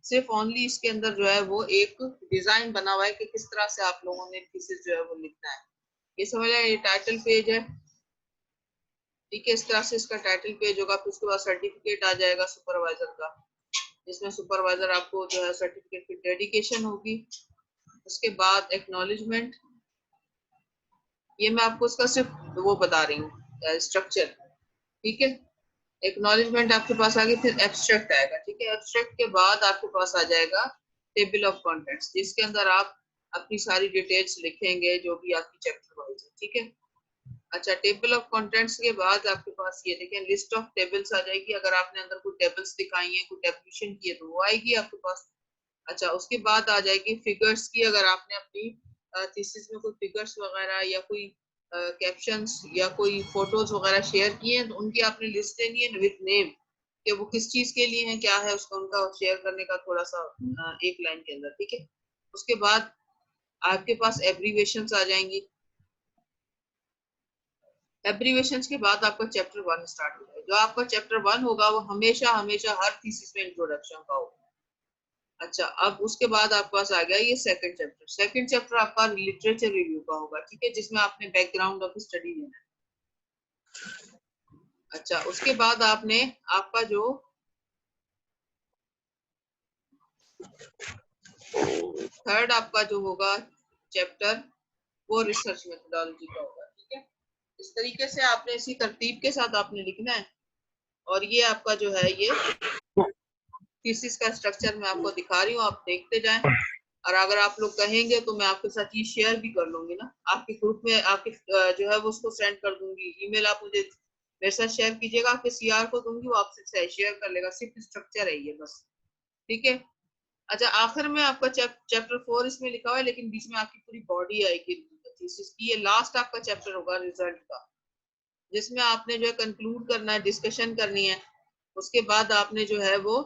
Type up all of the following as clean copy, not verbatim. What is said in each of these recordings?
सिर्फ ओनली इसके अंदर जो है वो एक डिजाइन बना हुआ है कि किस तरह से आप लोगों ने थीसिस जो है वो लिखना है। ये समझ आया, ये टाइटल पेज है, ठीक है। इस तरह से इसका टाइटल पेज होगा, फिर उसके बाद सर्टिफिकेट आ जाएगा सुपरवाइजर का, जिसमें सुपरवाइजर आपको जो है सर्टिफिकेट की डेडिकेशन होगी। उसके बाद एक्नॉलेजमेंट, ये मैं आपको इसका सिर्फ वो बता रही हूँ स्ट्रक्चर, ठीक है। एक्नॉलेजमेंट आपके पास आ गई, फिर एब्स्ट्रैक्ट आएगा, ठीक है। एब्स्ट्रैक्ट के बाद आपके पास आ जाएगा टेबल ऑफ कंटेंट्स, जिसके अंदर आप अपनी सारी डिटेल्स लिखेंगे जो भी आपकी चैप्टर वाइज है, ठीक है। अच्छा, टेबल ऑफ कंटेंट्स के बाद आपके पास ये देखें लिस्ट ऑफ टेबल्स आ जाएगी। अगर आपने अंदर कोई टेबल्स दिखाई है, कोई डेफिनेशन की है तो वो आएगी आपके पास। अच्छा, उसके बाद आ जाएगी फिगर्स की। अगर आपने अपनी थीसिस में कोई फिगर्स वगैरह या कोई कैप्शंस या कोई फोटोज वगैरह शेयर किए हैं तो उनकी आपने लिस्ट देनी है विद नेम, कि वो किस चीज के लिए है, क्या है उसका, उनका शेयर करने का थोड़ा सा एक लाइन के अंदर, ठीक है। उसके बाद आपके पास एब्रीवेशंस आ जाएंगी। एब्रीवेशंस के बाद आपका चैप्टर 1 स्टार्ट होगा। जो आपका चैप्टर 1 होगा वो हमेशा हमेशा हर थीसिस में इंट्रोडक्शन का होगा। अच्छा, अब उसके बाद आपके पास आ गया ये सेकंड चैप्टर। सेकंड चैप्टर आपका लिटरेचर रिव्यू का होगा, ठीक है, जिसमें आपने बैकग्राउंड ऑफ स्टडी देना है। अच्छा, उसके बाद आपने आपका जो थर्ड आपका जो होगा चैप्टर वो रिसर्च मेथोडोलॉजी का होगा, ठीक है। इस तरीके से आपने इसी तरतीब के साथ आपने लिखना है। और ये आपका जो है ये थीसिस का स्ट्रक्चर मैं आपको दिखा रही हूँ, आप देखते जाएं। और अगर आप लोग कहेंगे तो मैं आपके साथ ये शेयर भी कर लूंगी ना, आपके ग्रुप में आपके जो है वो उसको सेंड कर दूंगी। ईमेल आप मुझे मेरे साथ शेयर कीजिएगा, आपके सीआर को दूंगी, वो आपसे शेयर कर लेगा। सिर्फ स्ट्रक्चर है ये बस, ठीक है। अच्छा, आखिर में आपका चैप्टर 4 इसमें लिखा हुआ है, लेकिन बीच में आपकी पूरी बॉडी आएगी थीसिस की। ये लास्ट आपका चैप्टर होगा रिजल्ट का, जिसमें आपने जो है कंक्लूड करना है, डिस्कशन करनी है। उसके बाद आपने जो है वो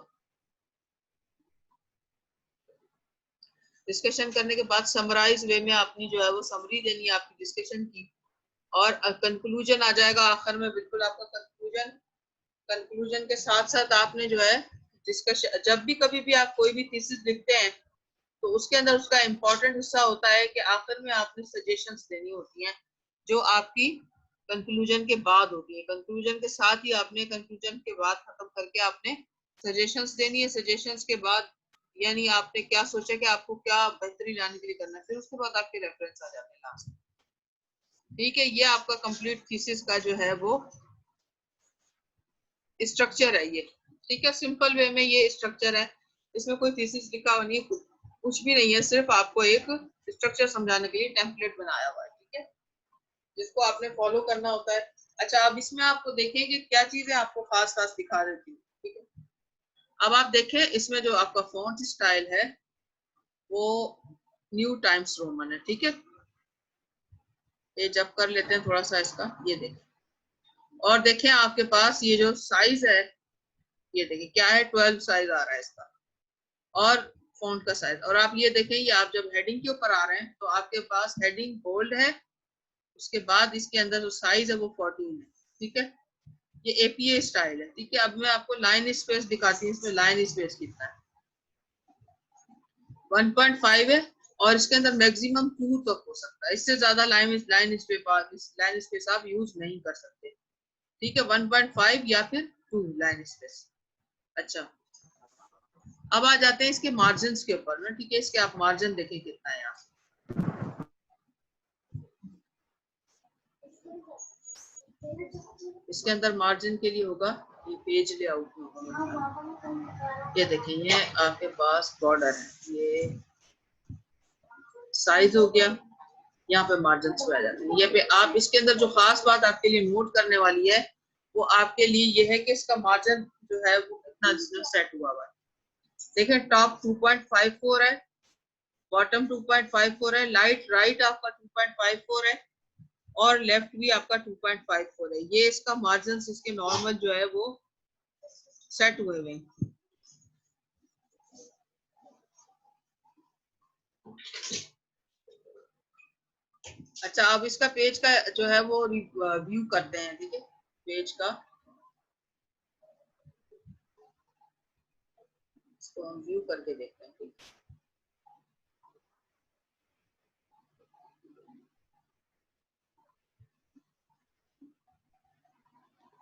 डिस्कशन करने के बाद समराइज वे में अपनी जो है वो समरी देनी है आपकी डिस्कशन की। और कंक्लूजन आ जाएगा आखिर में, बिल्कुल आपका कंक्लूजन। कंक्लूजन के साथ साथ आपने जो है डिस्कशन, जब भी कभी भी आप कोई भी थीसिस लिखते हैं तो उसके अंदर उसका इम्पोर्टेंट हिस्सा होता है कि आखिर में आपने सजेशंस देनी होती हैं, जो आपकी कंक्लूजन के बाद होती है। कंक्लूजन के साथ ही आपने कंक्लूजन के बाद खत्म करके आपने सजेशंस देनी है। सजेशंस के बाद यानी आपने क्या सोचा कि आपको क्या बेहतरी लाने के लिए करना है, फिर उसके बाद आपके रेफरेंस आ जाते हैं लास्ट, ठीक है। ये आपका कंप्लीट थीसिस का जो है वो स्ट्रक्चर है ये, ठीक है। सिंपल वे में ये स्ट्रक्चर है, इसमें कोई थीसिस लिखा हुआ नहीं, कुछ भी नहीं है, सिर्फ आपको एक स्ट्रक्चर समझाने के लिए टेम्पलेट बनाया हुआ है, ठीक है, जिसको आपने फॉलो करना होता है। अच्छा, अब इसमें आपको देखिए कि क्या चीजें आपको खास खास दिखा रही थी, ठीक है। अब आप देखें इसमें जो आपका फॉन्ट स्टाइल है वो न्यू टाइम्स रोमन है, ठीक है। ये जब कर लेते हैं थोड़ा सा इसका, ये देखें। और देखें आपके पास ये जो साइज है, ये देखिए क्या है, 12 साइज आ रहा है इसका, और फॉन्ट का साइज। और आप ये देखें, ये आप जब हेडिंग के ऊपर आ रहे हैं तो आपके पास हेडिंग बोल्ड है, उसके बाद इसके अंदर जो साइज है वो 14 है, ठीक है। ये एपीए स्टाइल है, ठीक है। अब मैं आपको लाइन स्पेस दिखाती हूँ, इसमें लाइन स्पेस कितना है, 1.5 है। और इसके अंदर मैक्सिमम 2 तक हो सकता है, इससे ज्यादा लाइन स्पेस आप यूज नहीं कर सकते, ठीक है। 1.5 या फिर 2 लाइन स्पेस। अच्छा, अब आ जाते हैं इसके मार्जिन के ऊपर ना, ठीक है। इसके आप मार्जिन देखें कितना है यहाँ, इसके अंदर मार्जिन के लिए होगा ये पेज लेआउट होगा। ये देखिए, ये आपके पास बॉर्डर है, ये साइज हो गया, यहाँ पे मार्जिन पे आ जाते हैं। ये पे आप इसके अंदर जो खास बात आपके लिए नोट करने वाली है वो आपके लिए ये है कि इसका मार्जिन जो है वो कितना जिसमें सेट हुआ हुआ है। देखिए, टॉप 2.54 है, बॉटम 2.54 है, राइट आपका 2.54 है, और लेफ्ट भी आपका 2.54 है। ये इसका मार्जिन इसके नॉर्मल जो है वो सेट हुए हुए हैं। अच्छा, अब इसका पेज का जो है वो व्यू करते हैं, ठीक है, पेज का। इसको हम व्यू करके देखते हैं।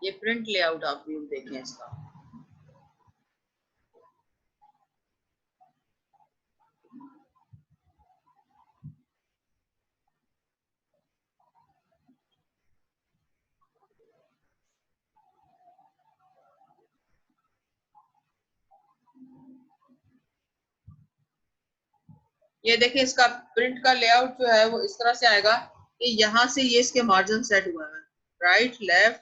ये प्रिंट लेआउट आप व्यू देखें इसका। ये देखिए इसका प्रिंट का लेआउट जो है वो इस तरह से आएगा कि यहाँ से ये इसके मार्जिन सेट हुआ है, राइट, लेफ्ट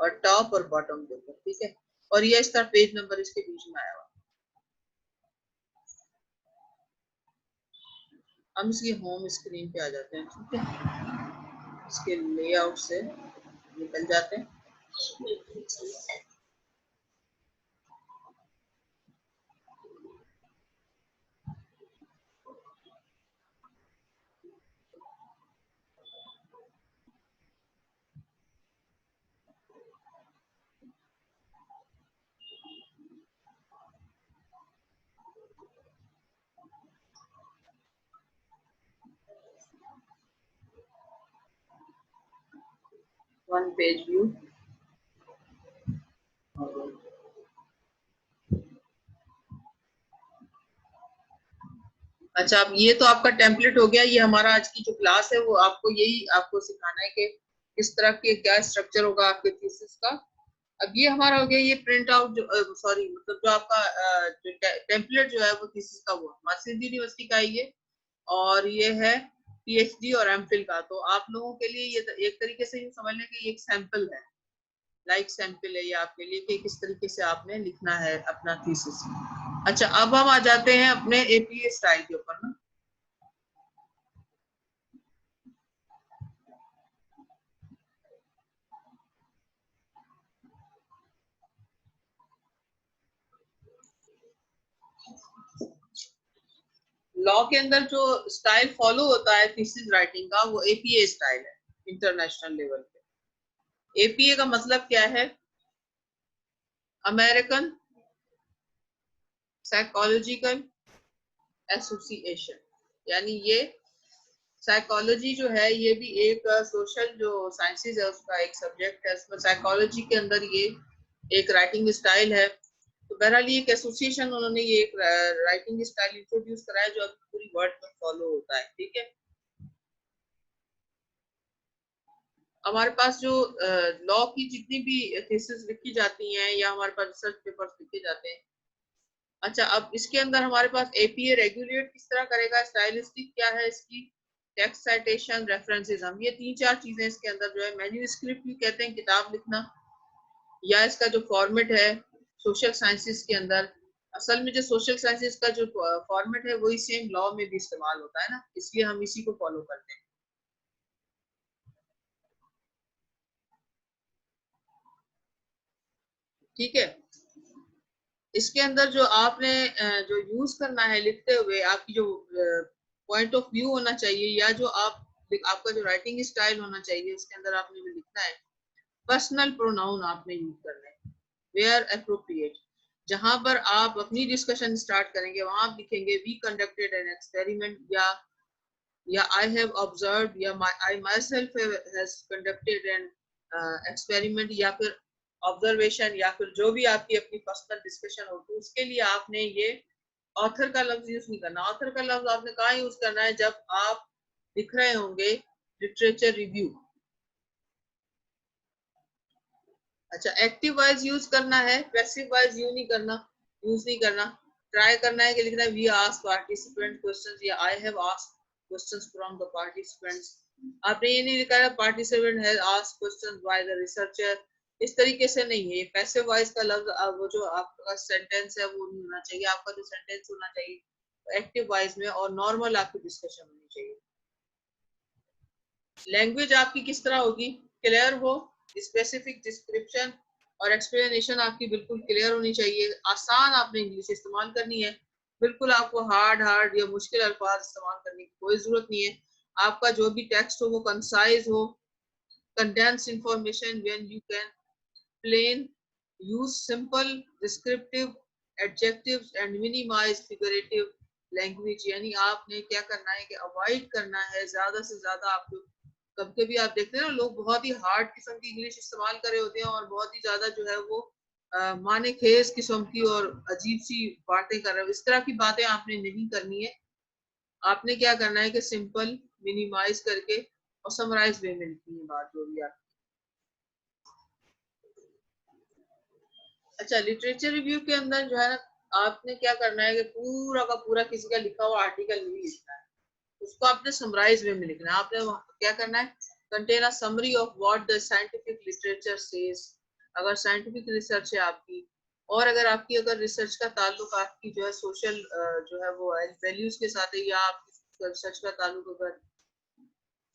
और टॉप और बॉटम के ऊपर, ठीक है। और ये इस तरह पेज नंबर इसके बीच में आया हुआ। हम इसकी होम स्क्रीन पे आ जाते हैं, ठीक है। इसके लेआउट से निकल जाते हैं। One page view. अच्छा, अब ये तो आपका टेम्पलेट हो गया। ये हमारा आज की जो क्लास है वो आपको सिखाना है कि किस तरह के क्या स्ट्रक्चर होगा आपके थीसिस का। अब ये हमारा हो गया ये प्रिंट आउट, जो सॉरी मतलब जो आपका जो टेम्पलेट जो है वो थीसिस का, वो हमारी सिंध यूनिवर्सिटी का है ये, और ये है पीएचडी और एमफिल का। तो आप लोगों के लिए ये एक तरीके से समझ लें कि एक सैंपल है, लाइक सैंपल है ये आपके लिए कि किस तरीके से आपने लिखना है अपना थीसिस। अच्छा, अब हम आ जाते हैं अपने एपीए स्टाइल के ऊपर ना। लॉ के अंदर जो स्टाइल फॉलो होता है थीसिस राइटिंग का वो एपीए स्टाइल है इंटरनेशनल लेवल पे। एपीए का मतलब क्या है? American psychological association. यानी ये साइकोलॉजी जो है ये भी एक सोशल जो साइंसेज है उसका एक सब्जेक्ट है। उसमें साइकोलॉजी के अंदर ये एक राइटिंग स्टाइल है। तो बहरहाल ये एक एसोसिएशन, उन्होंने ये एक राइटिंग स्टाइल इंट्रोड्यूस कराया जो अभी पूरी वर्ल्ड में फॉलो होता है, ठीक है। हमारे पास जो लॉ की जितनी भी थीसिस लिखी जाती हैं या हमारे पास रिसर्च पेपर्स लिखे जाते हैं। अच्छा, अब इसके अंदर हमारे पास एपीए रेगुलेट किस तरह करेगा, स्टाइलिस्टिक क्या है इसकी, टेक्स्ट साइटेशन, रेफरेंसेस, हम ये 3-4 चीजें इसके अंदर जो है, मैन्यूस्क्रिप्ट भी कहते हैं किताब लिखना, या इसका जो फॉर्मेट है सोशल साइंसेस के अंदर। असल में जो सोशल साइंसेस का जो फॉर्मेट है वही सेम लॉ में भी इस्तेमाल होता है ना, इसलिए हम इसी को फॉलो करते हैं, ठीक है। इसके अंदर जो आपने जो यूज करना है लिखते हुए, आपकी जो पॉइंट ऑफ व्यू होना चाहिए, या जो आपका जो राइटिंग स्टाइल होना चाहिए उसके अंदर आपने जो लिखना है, पर्सनल प्रोनाउन आपने यूज करना है वेयर अप्रोप्रिएट। जहां पर आप अपनी डिस्कशन स्टार्ट करेंगे वहां आप लिखेंगे वी कंडक्टेड एन एक्सपेरिमेंट, या आई हैव ऑब्जर्व्ड, या I myself has conducted an experiment, या फिर ऑब्जर्वेशन, या फिर जो भी आपकी अपनी पर्सनल डिस्कशन होगी उसके लिए आपने ये ऑथर का लफ्ज यूज नहीं करना। ऑथर का लफ्ज आपने कहाँ यूज करना है? जब आप लिख रहे होंगे लिटरेचर रिव्यू। अच्छा, एक्टिव वॉइस यूज करना है, पैसिव वॉइस यूज नहीं करना। ट्राई करना है कि लिखना है वी आस्क्ड पार्टिसिपेंट क्वेश्चंस, या I have asked questions from the participants. आपने ये नहीं लिखा है participant has asked questions by the researcher. इस तरीके से नहीं है। ये पैसिव वॉइस का लफ्ज वो जो आपका सेंटेंस है वो नहीं होना चाहिए। आपका जो सेंटेंस होना चाहिए एक्टिव वॉइस में और नॉर्मल आपकी डिस्कशन होनी चाहिए। लैंग्वेज आपकी किस तरह होगी? क्लियर हो, स्पेसिफिक डिस्क्रिप्शन और एक्सप्लेनेशन आपकी बिल्कुल क्लियर होनी चाहिए। आसान आपने इंग्लिश इस्तेमाल करनी है, बिल्कुल आपको हार्ड या मुश्किल अल्फाज इस्तेमाल करने की कोई जरूरत नहीं है। आपका जो भी टेक्स्ट हो वो कंसाइज हो, condense information when you can, plain, use simple descriptive adjectives and minimise figurative language, यानी आपने क्या करना है कि अवॉइड करना है ज्यादा से ज्यादा। आप कभी कभी आप देखते हैं ना, लोग बहुत ही हार्ड किस्म की इंग्लिश इस्तेमाल कर रहे होते हैं और बहुत ही ज्यादा जो है वो माने खेज किस्म की और अजीब सी बातें कर रहे हो। इस तरह की बातें आपने नहीं करनी है। आपने क्या करना है कि सिंपल मिनिमाइज करके और समराइज वे में लिखनी है बात जो भी आप। अच्छा, लिटरेचर रिव्यू के अंदर जो है ना, आपने क्या करना है कि पूरा का पूरा किसी का लिखा हुआ आर्टिकल नहीं लिखना है, उसको आपने समराइज वे में लिखना है। आपने क्या करना है, contain a summary of what the scientific literature says. अगर साइंटिफिक रिसर्च है आपकी, और अगर रिसर्च का ताल्लुक आपकी जो है सोशल जो है वो वैल्यूज के साथ है, या आपकी रिसर्च का ताल्लुक अगर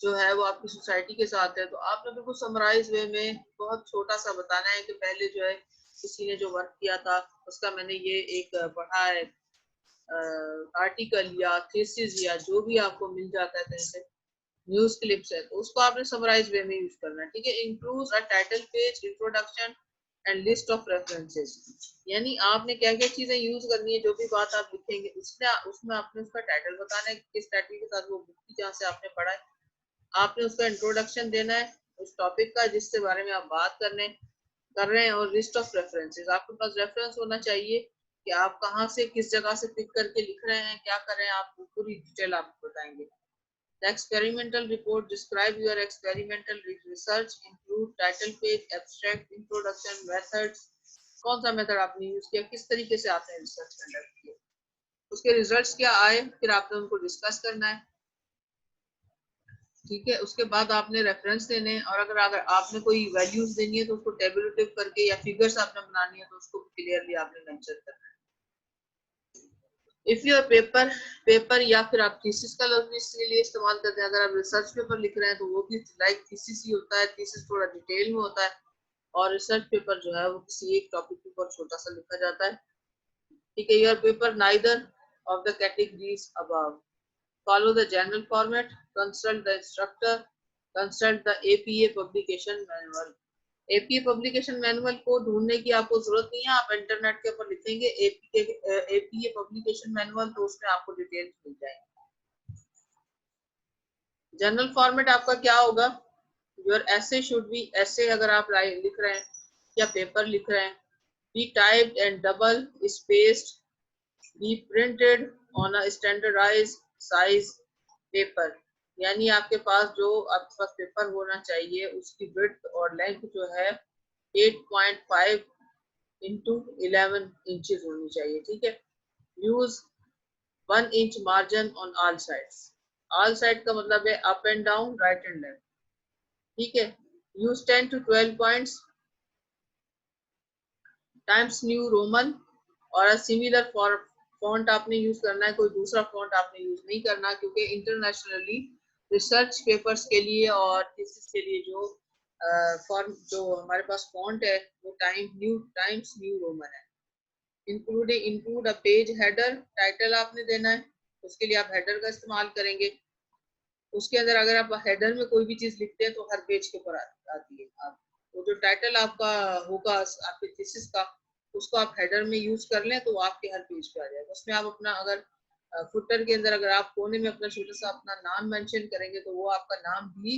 जो है वो आपकी सोसाइटी के साथ है, तो आपने बिल्कुल समराइज वे में बहुत छोटा सा बताना है कि पहले जो है किसी ने जो वर्क किया था उसका मैंने ये एक पढ़ा है आर्टिकल या थीसिस या जो भी आपको मिल जाता है कहीं से, न्यूज क्लिप्स है, तो उसको आपने समराइज वे में यूज करना है। ठीक है, include a title page, introduction and list of references. यानी आपने क्या क्या चीजें यूज करनी है, जो भी बात आप लिखेंगे उसमें आपने उसका टाइटल बताना है, किस टाइटल के साथ वो बुक थी जहाँ से आपने पढ़ा है। आपने उसका इंट्रोडक्शन देना है उस टॉपिक का जिसके बारे में आप बात कर रहे हैं, और लिस्ट ऑफ रेफरेंसेस। आपके पास रेफरेंस होना चाहिए कि आप कहाँ से किस जगह से पिक करके लिख रहे हैं, क्या कर रहे हैं, आप पूरी डिटेल आपको बताएंगे। The experimental report describe your experimental research, include title page, abstract, introduction, methods। कौन सा मेथड आपने यूज किया, किस तरीके से आपने रिसर्च कंडक्ट किया, उसके रिजल्ट्स क्या आए, फिर आपने उनको डिस्कस करना है। ठीक है, उसके बाद आपने रेफरेंस देने हैं, और अगर आपने कोई वैल्यूज देनी है तो उसको टेबुलेटिव करके, या फिगर्स आपने बनानी है तो उसको क्लियरली आपने मेंशन करना है। इफ योर पेपर या फिर आप थीसिस का लफ्ज इसके लिए इस्तेमाल करते हैं, अगर आप रिसर्च पेपर लिख रहे हैं तो वो भी लाइक थीसिस ही होता है। थीसिस थोड़ा डिटेल में होता है, और रिसर्च पेपर जो है वो किसी एक टॉपिक के ऊपर छोटा सा लिखा जाता है। ठीक है, your paper neither of the categories above. Follow the general format, consult the instructor, consult the APA publication manual। APA publication manual को ढूंढने की आपको जरूरत नहीं है, आप इंटरनेट के ऊपर लिखेंगे APA publication manual, तो उसमें आपको डिटेल्स मिल जाएंगे। जनरल फॉर्मेट आपका क्या होगा, your essay should be, essay अगर आप लिख रहे हैं या पेपर लिख रहे हैं, be typed and double spaced, be printed on a standardized size paper. यानी आपके पास पेपर होना चाहिए, उसकी विड्थ और लेंथ जो है 8.5 इंटू 11 इंचेस होनी चाहिए। ठीक है, use 1 inch margin on all sides. All side का मतलब है up and down, right and left. ठीक है, use 10 to 12 points times new Roman और सिमिलर फॉन्ट आपने यूज करना है, कोई दूसरा फॉन्ट आपने यूज नहीं करना, क्योंकि इंटरनेशनली रिसर्च पेपर्स के लिए और थीसिस के लिए जो हमारे पास फॉन्ट है वो टाइम्स न्यू रोमन है। Include a page header, title आपने देना है, उसके लिए आप हेडर का इस्तेमाल करेंगे। उसके अंदर अगर आप हेडर में कोई भी चीज लिखते हैं तो हर पेज के ऊपर आती है। आप वो जो टाइटल आपका होगा आपके थीसिस का, उसको आप हेडर में यूज कर लें तो वो आपके हर पेज पे आ जाएगा। उसमें आप अपना अगर फुटर के अंदर अगर आप कोने में अपना छोटा सा अपना नाम मेंशन करेंगे तो वो आपका नाम भी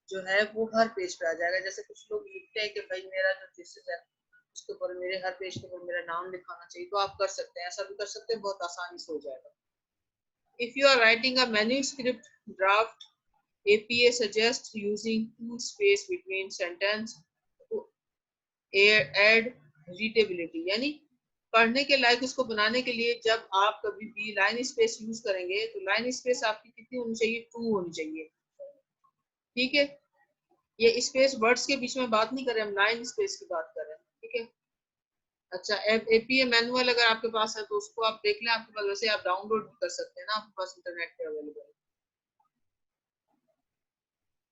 जो है वो हर पेज पे आ जाएगा। जैसे कुछ लोग लिखते हैं कि भाई मेरा जो थीसिस है उसके ऊपर मेरे हर पेज के ऊपर मेरा नाम लिखाना चाहिए, तो आप कर सकते हैं, ऐसा भी कर सकते हैं, बहुत आसानी से हो जाएगा। If you are writing a manuscript draft, APA suggests using two space between sentence to add readability। यानी पढ़ने के लायक उसको बनाने के लिए जब आप कभी भी लाइन स्पेस यूज करेंगे तो लाइन स्पेस आपकी कितनी होनी चाहिए, 2 होनी चाहिए। ठीक है, ये स्पेस वर्ड्स के बीच में बात नहीं कर रहे, हम लाइन स्पेस की बात कर रहे हैं। ठीक है, अच्छा, एपीए मैनुअल अगर आपके पास है तो उसको आप देख लें, आपके पास वैसे आप डाउनलोड भी कर सकते हैं ना, आपके पास इंटरनेट पे अवेलेबल है।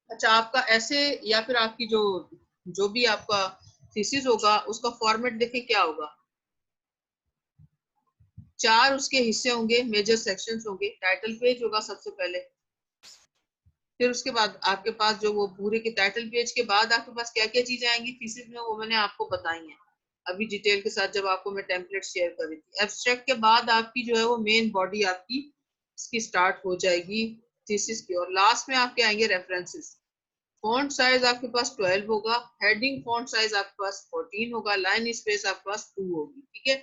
अच्छा, आपका ऐसे या फिर आपकी जो भी आपका थीसिस होगा उसका फॉर्मेट देखें क्या होगा। 4 उसके हिस्से होंगे, मेजर सेक्शंस होंगे। टाइटल पेज होगा सबसे पहले, फिर उसके बाद आपके पास जो वो पूरे के टाइटल पेज के बाद आपके पास क्या क्या चीजें आएंगी थीसिस में, वो मैंने आपको बताई हैं। अभी डिटेल के साथ जब आपको मैं टेम्पलेट शेयर कर रही थी। एब्स्ट्रैक्ट के बाद आपकी जो है वो मेन बॉडी आपकी इसकी स्टार्ट हो जाएगी थीसिस की, और लास्ट में आपके आएंगे रेफरेंसेस। फॉन्ट साइज आपके पास 12 होगा, हेडिंग फॉन्ट साइज आपके पास 14 होगा, लाइन स्पेस आपके पास 2 होगी। ठीक है,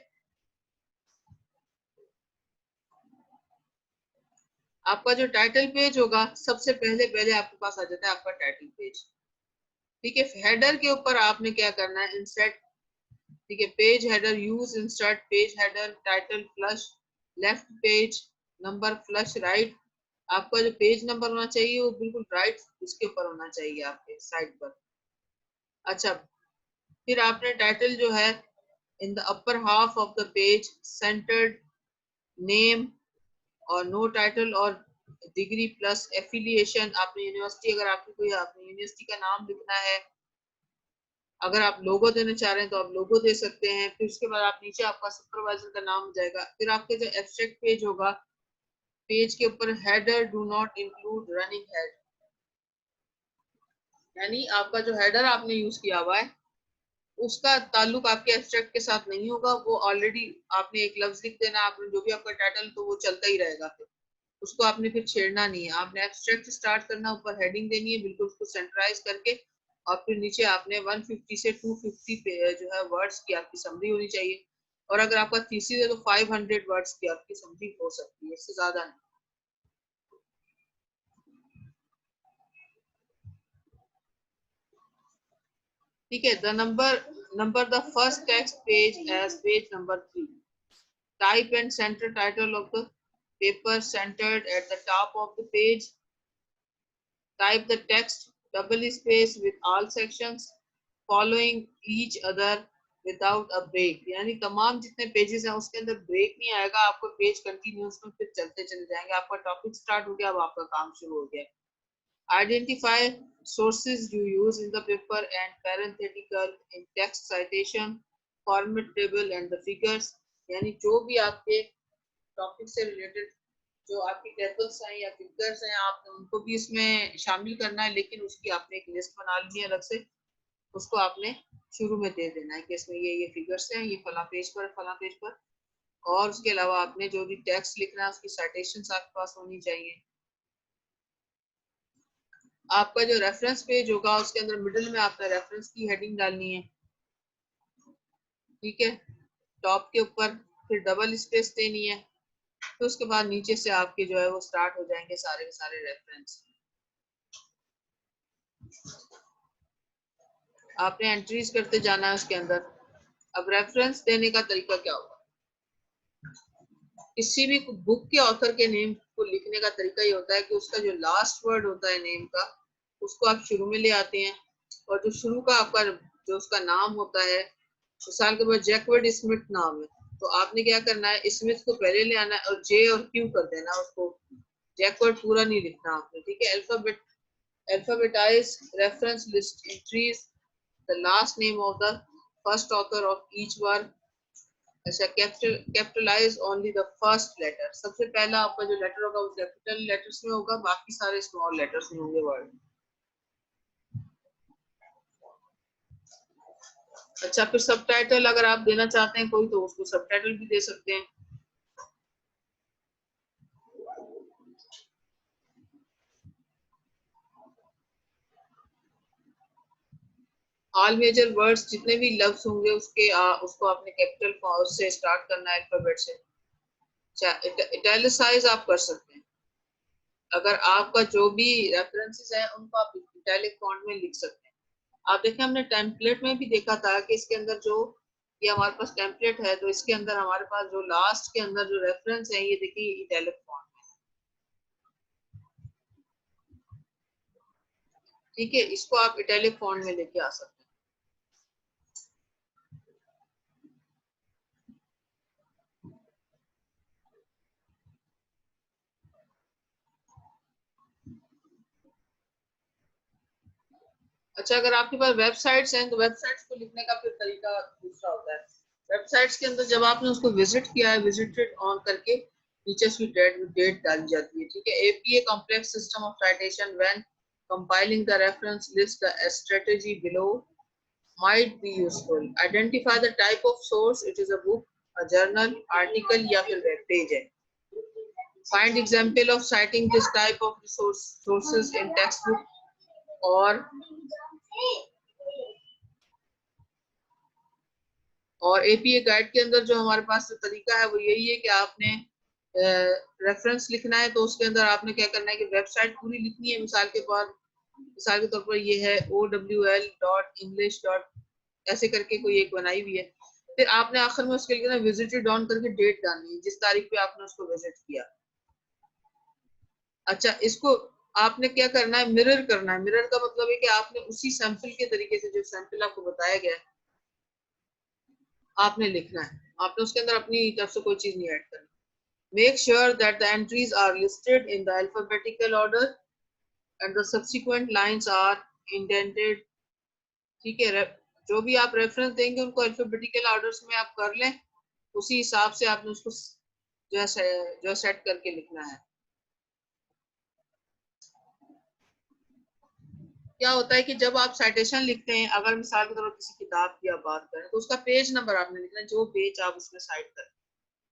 आपका जो टाइटल पेज होगा सबसे पहले पहले आपके पास आ जाता है आपका टाइटल पेज। ठीक है, हेडर के ऊपर आपने क्या करना है, इंसर्ट, ठीक है, page header, use insert page header, title flush, left page number flush right. आपका जो पेज नंबर होना चाहिए वो बिल्कुल राइट उसके ऊपर होना चाहिए आपके साइड पर। अच्छा, फिर आपने टाइटल जो है in the upper half of the page centred name और नो टाइटल और डिग्री प्लस एफिलिएशन। आपने यूनिवर्सिटी, अगर आपकी कोई आपने यूनिवर्सिटी का नाम लिखना है, अगर आप लोगो देना चाह रहे हैं तो आप लोगो दे सकते हैं। फिर उसके बाद आप नीचे आपका सुपरवाइजर का नाम हो जाएगा। फिर आपके जो एब्स्ट्रैक्ट पेज होगा, पेज के ऊपर header do not include running head, यानी आपका जो हेडर आपने यूज किया हुआ है उसका ताल्लुक आपके एब्स्ट्रैक्ट के साथ नहीं होगा। वो ऑलरेडी आपने एक लफ्ज लिख देना, आपने जो भी आपका टाइटल तो वो चलता ही रहेगा, फिर उसको आपने फिर छेड़ना नहीं है। आपने एब्स्ट्रैक्ट स्टार्ट करना, ऊपर हेडिंग देनी है बिल्कुल उसको सेंटराइज करके, और फिर नीचे आपने 150 से 250 पे जो है वर्ड्स की आपकी समरी होनी चाहिए। और अगर आपका थीसिस है तो 500 वर्ड्स की आपकी समरी हो सकती है, इससे ज्यादा नहीं। ठीक है, the number the first text page as page number 3। Type and center title of the paper centered at the top of the page. Type the text double space with all sections following each other without a break. यानी तमाम जितने pages हैं उसके अंदर break नहीं आएगा, आपको page continuous में फिर चलते चले जाएंगे। आपका टॉपिक स्टार्ट हो गया, अब आपका काम शुरू हो गया। Identify sources you use in the paper and parenthetical in text citation, format table and the figures। यानी जो भी आपके टॉपिक से रिलेटेड जो आपकी टेबल्स हैं या फिगर्स हैं, आपने उनको भी इसमें शामिल करना है, लेकिन उसकी आपने एक लिस्ट बना ली है अलग से, उसको आपने शुरू में दे देना है कि इसमें ये फिगर्स हैं, ये फला पेज पर फला पेज पर। और उसके अलावा आपने जो भी टेक्स्ट लिखना है उसकी साइटेशंस आपके पास होनी चाहिए। आपका जो रेफरेंस पेज होगा उसके अंदर मिडिल में आपने रेफरेंस की हेडिंग डालनी है। ठीक है, टॉप के ऊपर फिर डबल स्पेस देनी है, तो उसके बाद नीचे से आपके जो है वो स्टार्ट हो जाएंगे सारे के सारे रेफरेंस। आपने एंट्रीज करते जाना है उसके अंदर। अब रेफरेंस देने का तरीका क्या होगा, किसी भी बुक के ऑथर के नेम को लिखने का तरीका ये होता है कि उसका जो लास्ट वर्ड होता है नेम का उसको आप शुरू में ले आते हैं, और जो शुरू का आपका जो उसका नाम होता है, मिसाल के बाद जैकवर्ड स्मिथ नाम है, तो आपने क्या करना है, स्मिथ को पहले ले आना है और जे और क्यू कर देना उसको, जैकवर्ड पूरा नहीं लिखना आपने। ठीक है, alphabetise reference list entries the last name of the first author of each work। अच्छा, capitalise only the first letter, सबसे पहला आपका जो लेटर होगा वो कैपिटल लेटर्स में होगा, बाकी सारे स्मॉल लेटर्स में होंगे वर्ड। अच्छा, फिर सबटाइटल अगर आप देना चाहते हैं कोई तो उसको सबटाइटल भी दे सकते हैं। ऑल मेजर वर्ड्स जितने भी लफ्ज होंगे उसके उसको आपने कैपिटल से स्टार्ट करना है, अल्फाबेट से। इटैलिसाइज आप कर सकते हैं, अगर आपका जो भी रेफरेंसेस है उनको आप इटैलिक फॉन्ट में लिख सकते हैं। आप देखें, हमने टेम्पलेट में भी देखा था कि इसके अंदर जो ये हमारे पास टेम्पलेट है, तो इसके अंदर हमारे पास जो लास्ट के अंदर जो रेफरेंस है ये देखिए इटैलिक फॉन्ट में। ठीक है, इसको आप इटैलिक फॉन्ट में लेके आ सकते हैं। अच्छा, अगर आपके पास वेबसाइट्स हैं तो वेबसाइट्स को लिखने का फिर तरीका दूसरा होता है। वेबसाइट्स के अंदर जब आपने उसको विजिट किया है, विजिटेड ऑन करके नीचे उसकी डेट डाली जाती है। ठीक है, APA complex system of citation when compiling the reference list the strategy below. might be useful. Identify the type of source. It is a book, a journal, article या फिर web page है. Find example of citing this type of sources in textbook और APA guide के अंदर जो हमारे पास जो तरीका है वो यही है कि आपने रेफरेंस लिखना है तो उसके अंदर आपने क्या करना है कि वेबसाइट पूरी लिखनी है. मिसाल के तौर पर ये है owl.english. ऐसे करके कोई एक बनाई हुई है. फिर आपने आखिर में उसके लिए ना विजिटेड ऑन करके डेट डालनी है जिस तारीख पे आपने उसको विजिट किया. अच्छा, इसको आपने क्या करना है, मिरर करना है. मिरर का मतलब है कि आपने उसी सैंपल के तरीके से जो सैंपल आपको बताया गया है आपने लिखना है. आपने उसके अंदर अपनी तरफ से कोई चीज नहीं ऐड करनी. Make sure that the entries are listed in the alphabetical order and the subsequent lines are indented. ठीक है, जो भी आप रेफरेंस देंगे उनको अल्फाबेटिकल ऑर्डर्स में आप कर लें. उसी हिसाब से आपने उसको जो सेट करके लिखना है. क्या होता है कि जब आप साइटेशन लिखते हैं, अगर मिसाल के तौर पर किसी किताब की आप बात करें तो उसका पेज नंबर आपने लिखना है जो पेज आप उसमें साइट करें.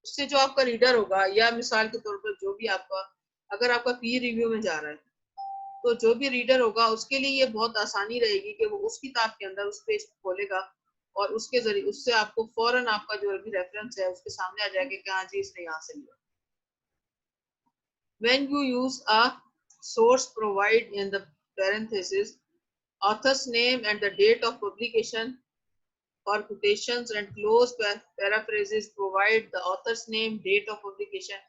उससे जो आपका रीडर होगा या मिसाल के तौर पर जो भी आपका, अगर आपका पीयर रिव्यू में जा रहा है तो जो भी रीडर होगा उसके लिए ये बहुत आसानी रहेगी कि वो उस किताब के अंदर उस पेज को खोलेगा और उसके जरिए उससे आपको फौरन आपका जो भी रेफरेंस है उसके सामने आ जाएगा कि हाँ जी इसने यहाँ से लिया. When you use a source, provide in the parentheses author's name and the date of publication. For quotations and close paraphrases, provide the author's name, date of publication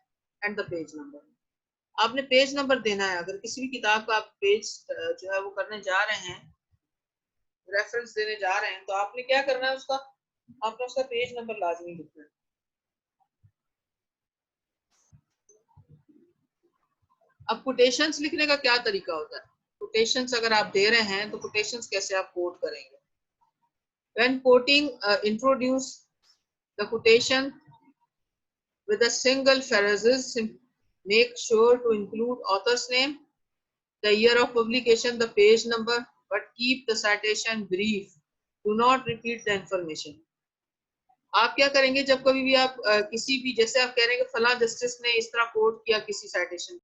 and the page number. आपने page number देना है. अगर किसी भी किताब का आप page जो है वो करने जा रहे हैं, रेफरेंस देने जा रहे हैं, तो आपने क्या करना है, आपने उसका पेज नंबर लाजमी लिखना है. अब कोटेशंस लिखने का क्या तरीका होता है. कोटेशंस अगर आप दे रहे हैं तो कोटेशंस कैसे आप कोट करेंगे. When quoting, introduce the quotation with a single phrase. Make sure to include author's name, the year of publication, the page number, but keep the citation brief. Do not repeat the information. आप क्या करेंगे जब कभी भी आप किसी भी, जैसे आप कह रहे हैं कि फला जस्टिस ने इस तरह कोट किया किसी साइटेशन